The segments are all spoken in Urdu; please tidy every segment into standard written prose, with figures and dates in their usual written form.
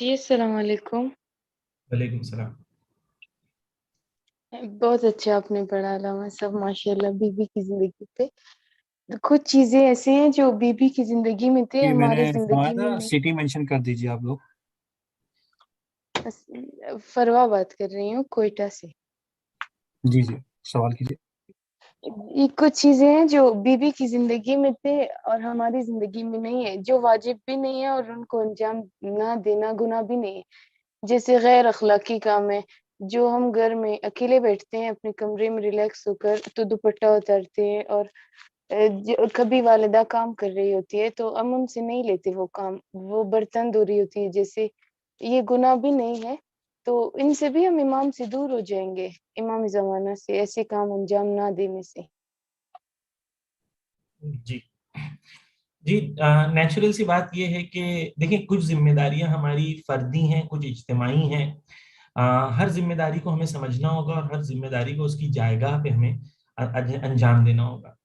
جی السلام علیکم۔ وعلیکم السلام۔ بہت اچھا آپ نے پڑھا علامہ صاحب، ماشاء اللہ۔ بیوی کی زندگی پہ کچھ چیزیں ایسی ہیں جو بیوی کی زندگی میں تھے، میں ہماری نے فرمایا زندگی میں تھا نہیں۔ سٹی مینشن کر دیجیے آپ لوگ۔ فروا بات کر رہی ہوں، کوئٹہ سے۔ جی جی، سوال کیجیے۔ یہ کچھ چیزیں ہیں جو بیوی کی زندگی میں تھے اور ہماری زندگی میں نہیں ہے، جو واجب بھی نہیں ہے اور ان کو انجام نہ دینا گناہ بھی نہیں ہے۔ جیسے غیر اخلاقی کام ہے، جو ہم گھر میں اکیلے بیٹھتے ہیں اپنے کمرے میں ریلیکس ہو کر تو دوپٹہ اتارتے ہیں، اور کبھی والدہ کام کر رہی ہوتی ہے تو ہم ان سے نہیں لیتے وہ کام، وہ برتن دھو رہی ہوتی ہے، جیسے یہ گناہ بھی نہیں ہے، تو ان سے بھی ہم امام سے دور ہو جائیں گے، امام زمانہ سے، ایسے کام انجام نہ دینے سے۔ جی جی، نیچرل سی بات یہ ہے کہ دیکھیں، کچھ ذمہ داریاں ہماری فردی ہیں، کچھ اجتماعی ہیں۔ ہر ذمہ داری کو ہمیں سمجھنا ہوگا اور ہر ذمہ داری کو اس کی جائیگاہ پہ ہمیں انجام دینا ہوگا۔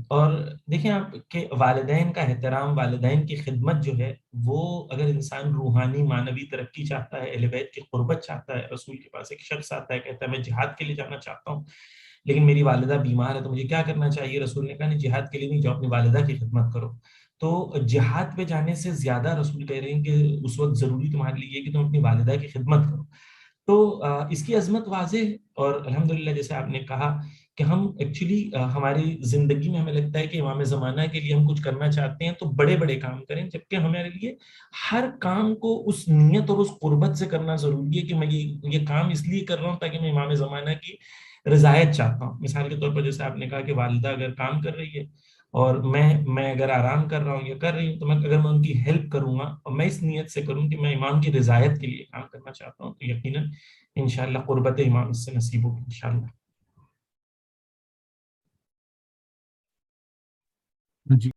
اور دیکھیں آپ کہ والدین کا احترام، والدین کی خدمت جو ہے، وہ اگر انسان روحانی معنوی ترقی چاہتا ہے، اہل بیت کی قربت چاہتا ہے، رسول کے پاس ایک شخص آتا ہے کہتا ہے میں جہاد کے لیے جانا چاہتا ہوں لیکن میری والدہ بیمار ہے تو مجھے کیا کرنا چاہیے؟ رسول نے کہا نہیں، جہاد کے لیے نہیں جاؤ، اپنی والدہ کی خدمت کرو۔ تو جہاد پہ جانے سے زیادہ رسول کہہ رہے ہیں کہ اس وقت ضروری تمہارے لیے ہے کہ تم اپنی والدہ کی خدمت کرو۔ تو اس کی عظمت واضح ہے، اور الحمدللہ جیسے آپ نے کہا کہ ہم ایکچولی ہماری زندگی میں ہمیں لگتا ہے کہ امام زمانہ کے لیے ہم کچھ کرنا چاہتے ہیں تو بڑے بڑے کام کریں، جبکہ ہمارے لیے ہر کام کو اس نیت اور اس قربت سے کرنا ضروری ہے کہ میں یہ کام اس لیے کر رہا ہوں تاکہ میں امام زمانہ کی رضایت چاہتا ہوں۔ مثال کے طور پر جیسے آپ نے کہا کہ والدہ اگر کام کر رہی ہے اور میں اگر آرام کر رہا ہوں یا کر رہی ہوں، تو اگر میں ان کی ہیلپ کروں گا اور میں اس نیت سے کروں کہ میں امام کی رضایت کے لیے کام کرنا چاہتا ہوں، تو یقیناً انشاءاللہ قربت امام اس سے نصیب ہوگی انشاءاللہ۔ جی